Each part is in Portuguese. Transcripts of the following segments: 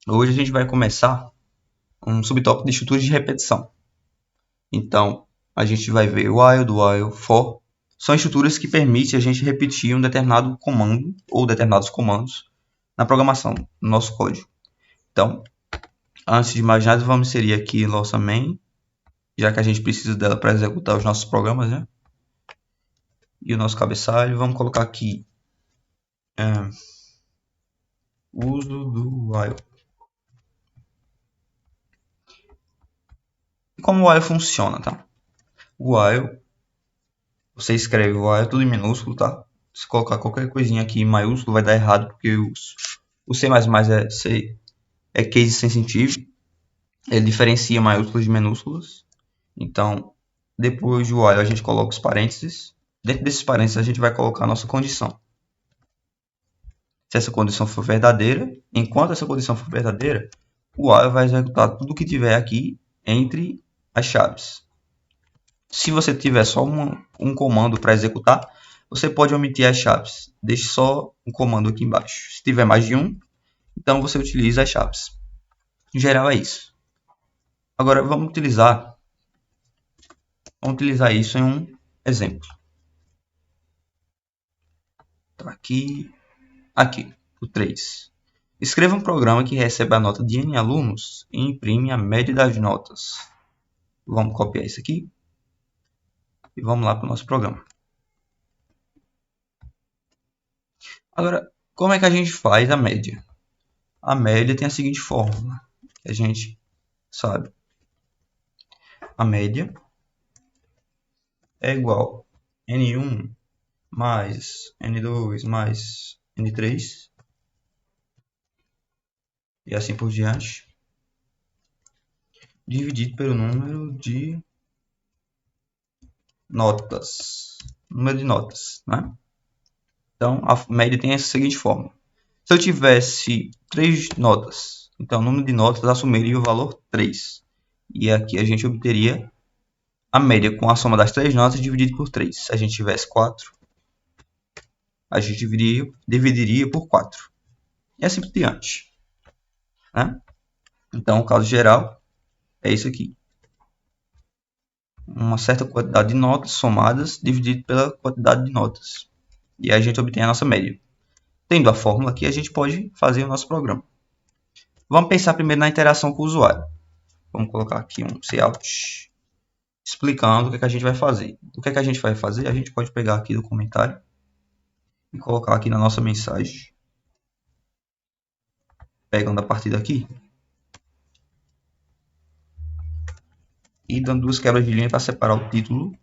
Hoje a gente vai começar um subtópico de estruturas de repetição. Então, a gente vai ver while, do while, for. São estruturas que permitem a gente repetir um determinado comando ou determinados comandos na programação, no nosso código. Então, antes de mais nada, vamos inserir aqui nossa main, já que a gente precisa dela para executar os nossos programas, né? E o nosso cabeçalho. Vamos colocar aqui uso do while. E como o while funciona, tá? O while, você escreve o while tudo em minúsculo, tá? Se colocar qualquer coisinha aqui em maiúsculo vai dar errado, porque o C++ é case sensitive. Ele diferencia maiúsculas de minúsculas. Então, depois do while a gente coloca os parênteses. Dentro desses parênteses a gente vai colocar a nossa condição. Se essa condição for verdadeira, enquanto essa condição for verdadeira, o while vai executar tudo que tiver aqui entre as chaves. Se você tiver só um comando para executar, você pode omitir as chaves. Deixe só um comando aqui embaixo. Se tiver mais de um, então você utiliza as chaves. Em geral é isso. Agora vamos utilizar isso em um exemplo. Então, aqui, o 3. Escreva um programa que recebe a nota de N alunos e imprime a média das notas. Vamos copiar isso aqui e vamos lá para o nosso programa. Agora, como é que a gente faz a média? A média tem a seguinte fórmula, que a gente sabe. A média é igual a N1 mais N2 mais N3 e assim por diante, dividido pelo número de notas. Número de notas, né? Então, a média tem essa seguinte fórmula. Se eu tivesse 3 notas, então o número de notas assumiria o valor 3. E aqui a gente obteria a média com a soma das 3 notas dividido por 3. Se a gente tivesse 4, a gente dividiria por 4. E assim por diante. Né? Então, o caso geral é isso aqui. Uma certa quantidade de notas somadas dividido pela quantidade de notas. E aí a gente obtém a nossa média. Tendo a fórmula aqui, a gente pode fazer o nosso programa. Vamos pensar primeiro na interação com o usuário. Vamos colocar aqui um cout explicando o que a gente vai fazer. O que a gente vai fazer? A gente pode pegar aqui do comentário e colocar aqui na nossa mensagem. Pegando a partir daqui. E dando duas quebras de linha para separar o título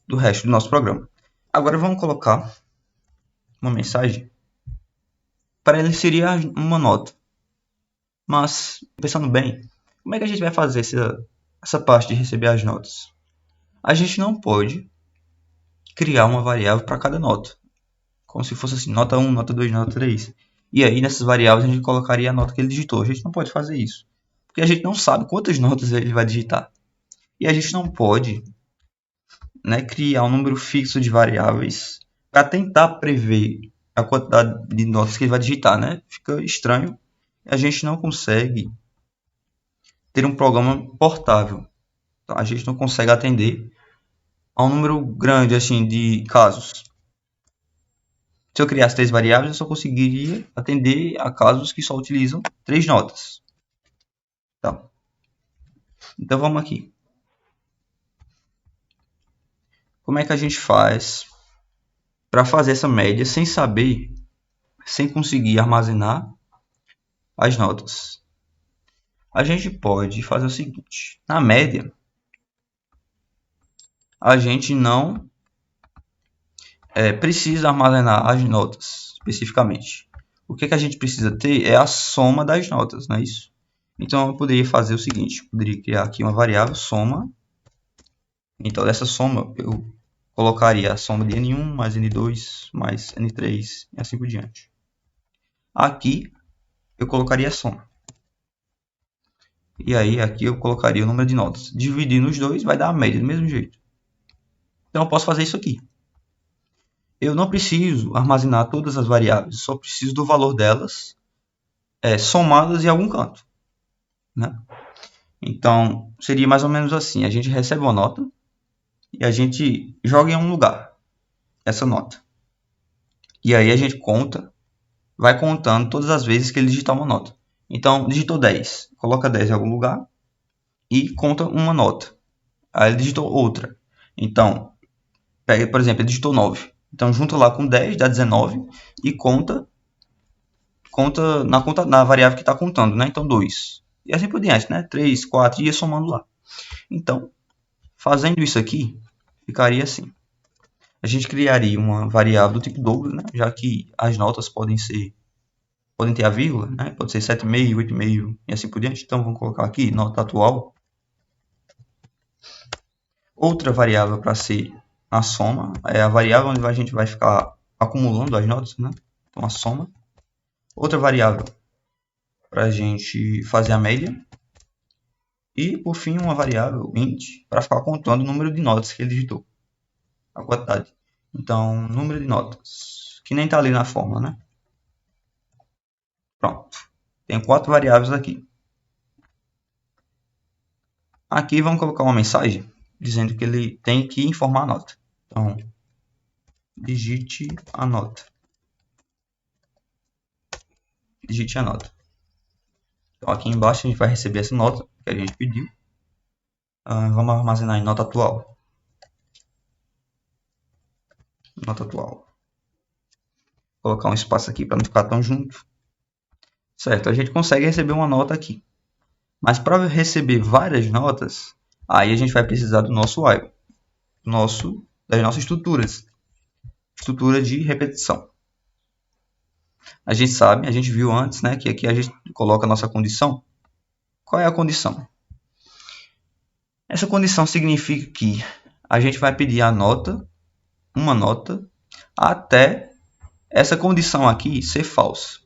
do resto do nosso programa. Agora vamos colocar uma mensagem para ele inserir uma nota. Mas, pensando bem, como é que a gente vai fazer essa parte de receber as notas? A gente não pode criar uma variável para cada nota. Como se fosse assim, nota 1, nota 2, nota 3. E aí, nessas variáveis, a gente colocaria a nota que ele digitou. A gente não pode fazer isso. Porque a gente não sabe quantas notas ele vai digitar. E a gente não pode, né, criar um número fixo de variáveis para tentar prever a quantidade de notas que ele vai digitar, né? Fica estranho. A gente não consegue ter um programa portável. Então, a gente não consegue atender a um número grande assim de casos. Se eu criasse 3 variáveis, eu só conseguiria atender a casos que só utilizam 3 notas. Tá. Então vamos aqui. Como é que a gente faz para fazer essa média sem saber, sem conseguir armazenar as notas? A gente pode fazer o seguinte. Na média, a gente não precisa armazenar as notas especificamente. O que a gente precisa ter é a soma das notas, não é isso? Então eu poderia fazer o seguinte, eu poderia criar aqui uma variável soma. Então dessa soma eu colocaria a soma de N1 mais N2 mais N3 e assim por diante. Aqui eu colocaria a soma. E aí aqui eu colocaria o número de notas. Dividindo os dois vai dar a média do mesmo jeito. Então eu posso fazer isso aqui. eu não preciso armazenar todas as variáveis, só preciso do valor delas somadas em algum canto, né? Então, seria mais ou menos assim, a gente recebe uma nota e a gente joga em um lugar essa nota. E aí a gente vai contando todas as vezes que ele digitar uma nota. Então, digitou 10, coloca 10 em algum lugar e conta uma nota. Aí ele digitou outra. Então, pega, por exemplo, ele digitou 9. Então, junta lá com 10, dá 19 e conta na variável que está contando, né? Então, 2. E assim por diante, né? 3, 4 e ia somando lá. Então, fazendo isso aqui, ficaria assim. A gente criaria uma variável do tipo dobro, né? Já que as notas podem ter a vírgula, né? Pode ser 7,5, 8,5 e assim por diante. Então, vamos colocar aqui nota atual. Outra variável para ser a soma é a variável onde a gente vai ficar acumulando as notas, né? Então, a soma. Outra variável para a gente fazer a média. E, por fim, uma variável int para ficar contando o número de notas que ele digitou. A quantidade. Então, número de notas. Que nem está ali na fórmula, né? Pronto. Tem 4 variáveis aqui. Aqui vamos colocar uma mensagem dizendo que ele tem que informar a nota. Então, digite a nota. Digite a nota. Então, aqui embaixo a gente vai receber essa nota que a gente pediu. Vamos armazenar em nota atual. Nota atual. Vou colocar um espaço aqui para não ficar tão junto. Certo, a gente consegue receber uma nota aqui. Mas para receber várias notas, aí a gente vai precisar do nosso while. Das nossas estruturas. Estrutura de repetição. A gente viu antes, né, que aqui a gente coloca a nossa condição. Qual é a condição? Essa condição significa que a gente vai pedir uma nota, até essa condição aqui ser falsa.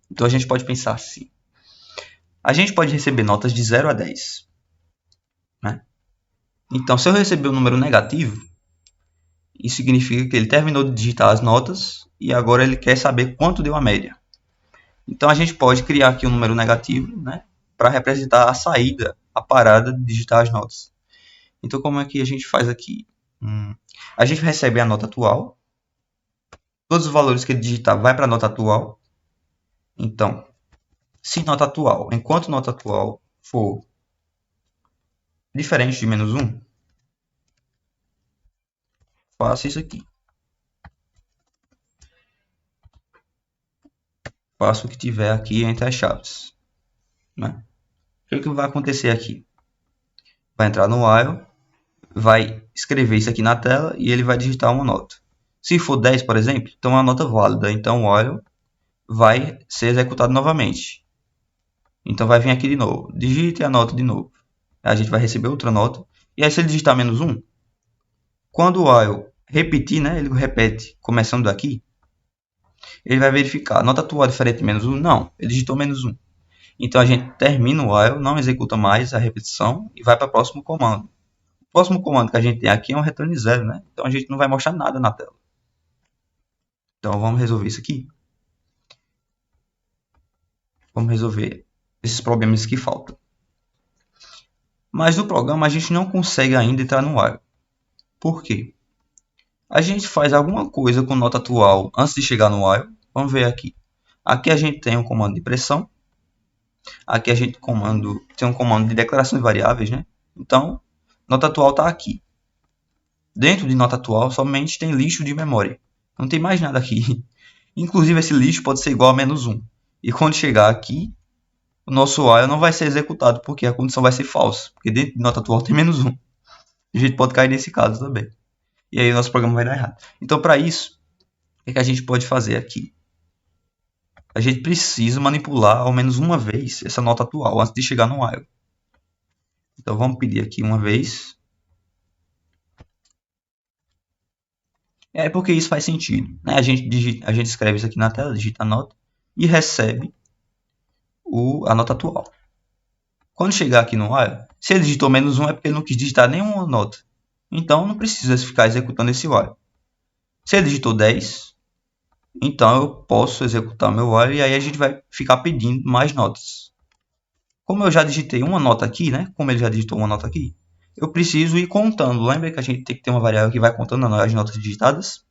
Então a gente pode pensar assim. A gente pode receber notas de 0 a 10. Né? Então, se eu receber um número negativo, isso significa que ele terminou de digitar as notas e agora ele quer saber quanto deu a média. Então a gente pode criar aqui um número negativo, né, para representar a saída, a parada de digitar as notas. Então como é que a gente faz aqui? A gente recebe a nota atual, todos os valores que ele digitar vai para a nota atual. Então, se nota atual, enquanto nota atual for diferente de menos 1, faça isso aqui. Faça o que tiver aqui entre as chaves. Né? O que vai acontecer aqui? Vai entrar no while, vai escrever isso aqui na tela e ele vai digitar uma nota. Se for 10, por exemplo, então é uma nota válida. Então o while vai ser executado novamente. Então vai vir aqui de novo. Digite a nota de novo. A gente vai receber outra nota. E aí se ele digitar menos 1, quando o while repetir, né, ele repete começando daqui, ele vai verificar. Nota atual diferente de menos 1? Não, ele digitou menos 1. Então a gente termina o while, não executa mais a repetição e vai para o próximo comando. O próximo comando que a gente tem aqui é um return 0, né? Então a gente não vai mostrar nada na tela. Então vamos resolver isso aqui. Vamos resolver esses problemas que faltam. Mas no programa a gente não consegue ainda entrar no while. Por quê? A gente faz alguma coisa com nota atual antes de chegar no while. Vamos ver aqui. Aqui a gente tem um comando de pressão. Aqui a gente tem um comando de declaração de variáveis, né? Então, nota atual está aqui. Dentro de nota atual somente tem lixo de memória. Não tem mais nada aqui. Inclusive esse lixo pode ser igual a menos 1. E quando chegar aqui, o nosso while não vai ser executado, porque a condição vai ser falsa. Porque dentro de nota atual tem menos 1. A gente pode cair nesse caso também. E aí o nosso programa vai dar errado. Então, para isso, o que a gente pode fazer aqui? A gente precisa manipular ao menos uma vez essa nota atual antes de chegar no while. Então, vamos pedir aqui uma vez. É porque isso faz sentido. Né? A gente escreve isso aqui na tela, digita a nota e recebe a nota atual. Quando chegar aqui no while, se ele digitou menos 1 é porque ele não quis digitar nenhuma nota. Então não precisa ficar executando esse while. Se ele digitou 10, então eu posso executar meu while e aí a gente vai ficar pedindo mais notas. Como eu já digitei uma nota aqui, né? Como ele já digitou uma nota aqui, eu preciso ir contando. Lembra que a gente tem que ter uma variável que vai contando as notas digitadas?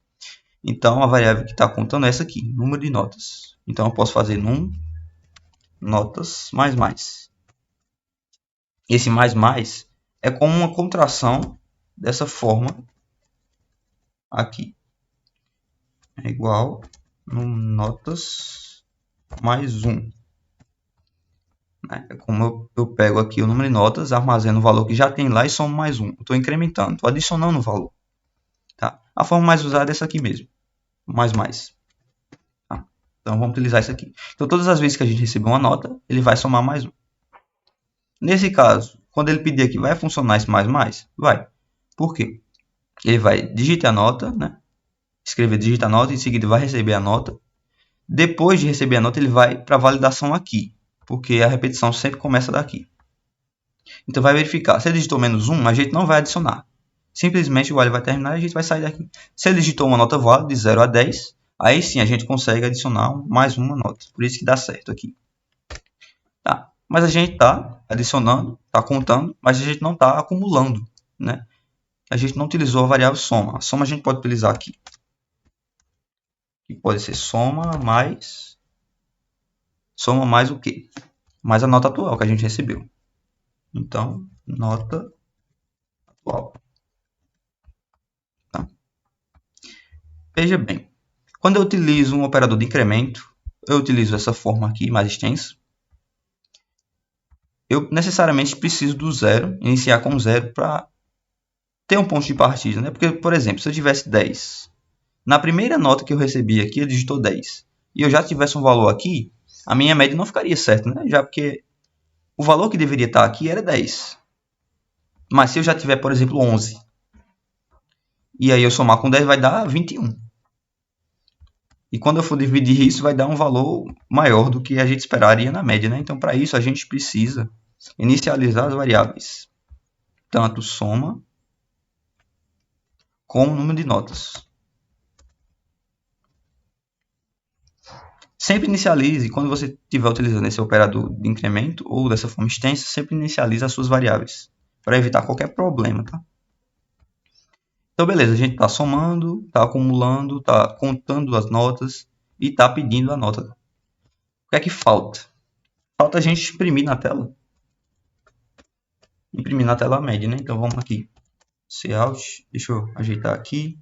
Então a variável que está contando é essa aqui, número de notas. Então eu posso fazer num notas mais mais. Esse mais mais é como uma contração dessa forma aqui. É igual num notas mais 1. É como eu pego aqui o número de notas, armazeno o valor que já tem lá e somo mais 1. Estou incrementando, estou adicionando o valor. Tá? A forma mais usada é essa aqui mesmo. Mais mais. Tá? Então vamos utilizar isso aqui. Então todas as vezes que a gente receber uma nota, ele vai somar mais 1. Nesse caso, quando ele pedir aqui, vai funcionar esse mais mais? Vai. Por quê? Ele vai digitar a nota, né? Escrever digita a nota, em seguida vai receber a nota. Depois de receber a nota, ele vai para a validação aqui, porque a repetição sempre começa daqui. Então vai verificar. Se ele digitou menos 1, a gente não vai adicionar. Simplesmente o while vai terminar e a gente vai sair daqui. Se ele digitou uma nota válida de 0 a 10, aí sim a gente consegue adicionar mais uma nota. Por isso que dá certo aqui. Tá? Mas a gente está adicionando, está contando, mas a gente não está acumulando, né? A gente não utilizou a variável soma. A soma a gente pode utilizar aqui. Que pode ser soma mais o quê? Mais a nota atual que a gente recebeu. Então, nota atual. Tá? Veja bem, quando eu utilizo um operador de incremento, eu utilizo essa forma aqui, mais extensa. Eu necessariamente preciso do zero, iniciar com zero, para ter um ponto de partida. Né? Porque, por exemplo, se eu tivesse 10, na primeira nota que eu recebi aqui, ele digitou 10, e eu já tivesse um valor aqui, a minha média não ficaria certa, né? Já porque o valor que deveria estar aqui era 10. Mas se eu já tiver, por exemplo, 11, e aí eu somar com 10 vai dar 21. E quando eu for dividir isso, vai dar um valor maior do que a gente esperaria na média. Né? Então, para isso, a gente precisa inicializar as variáveis. Tanto soma como número de notas. Sempre inicialize, quando você estiver utilizando esse operador de incremento ou dessa forma extensa, sempre inicialize as suas variáveis, para evitar qualquer problema. Tá? Então, beleza, a gente está somando, está acumulando, está contando as notas e está pedindo a nota. O que é que falta? Falta a gente imprimir na tela. Imprimir na tela a média, né? Então vamos aqui. Cout, deixa eu ajeitar aqui.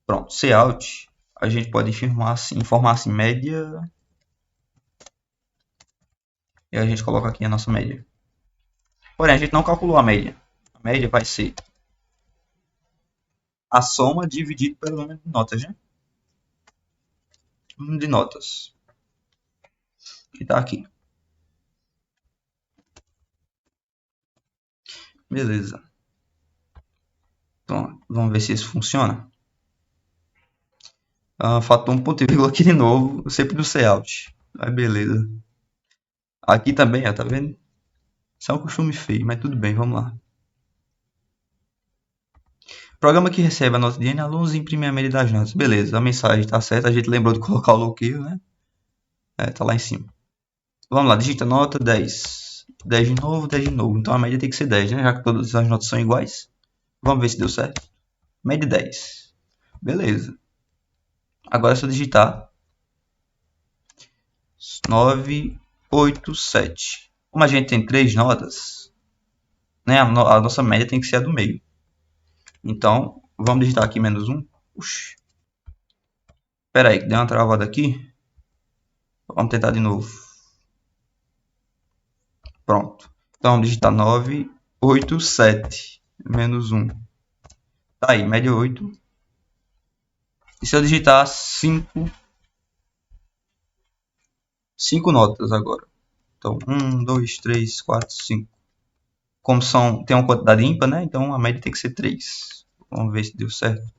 Pronto, Cout, a gente pode informar assim, média. E a gente coloca aqui a nossa média. Porém, a gente não calculou a média. A média vai ser a soma dividido pelo número de notas, né? Número de notas. Que está aqui. Beleza. Então, vamos ver se isso funciona. Faltou um ponto e vírgula aqui de novo, sempre do Cout. Aí beleza. Aqui também, ó, tá vendo? Isso é um costume feio, mas tudo bem, vamos lá. Programa que recebe a nota de N alunos e imprime a média das notas. Beleza, a mensagem está certa, a gente lembrou de colocar o loqueio, né? Tá lá em cima. Vamos lá, digita nota 10. 10 de novo, 10 de novo. Então a média tem que ser 10, né? Já que todas as notas são iguais. Vamos ver se deu certo. Média 10. Beleza. Agora é só digitar 9, 8, 7. Como a gente tem 3 notas, né? A nossa média tem que ser a do meio. Então, vamos digitar aqui menos 1. Puxa. Espera aí, que deu uma travada aqui. Vamos tentar de novo. Pronto. Então, vamos digitar 9, 8, 7. Menos 1. Tá aí, média 8. E se eu digitar 5 notas agora? Então, 1, 2, 3, 4, 5. Como tem uma quantidade ímpar, né? Então, a média tem que ser 3. Vamos ver se deu certo.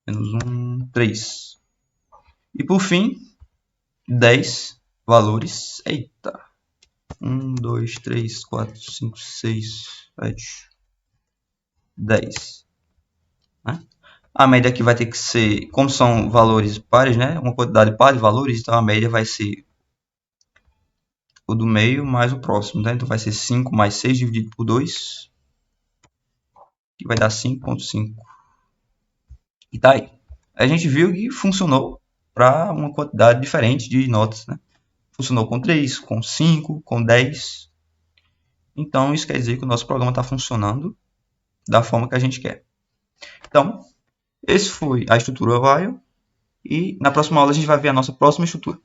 Menos 1, 3. E por fim, 10 valores. Eita. 1, 2, 3, 4, 5, 6, 7, 10. né? A média aqui vai ter que ser, como são valores pares, né? Uma quantidade par de valores, então a média vai ser o do meio mais o próximo, né? Então vai ser 5 mais 6 dividido por 2, que vai dar 5,5. E tá aí. A gente viu que funcionou para uma quantidade diferente de notas, né? Funcionou com 3, com 5, com 10. Então isso quer dizer que o nosso programa está funcionando da forma que a gente quer. Então, esse foi a estrutura while. E na próxima aula a gente vai ver a nossa próxima estrutura.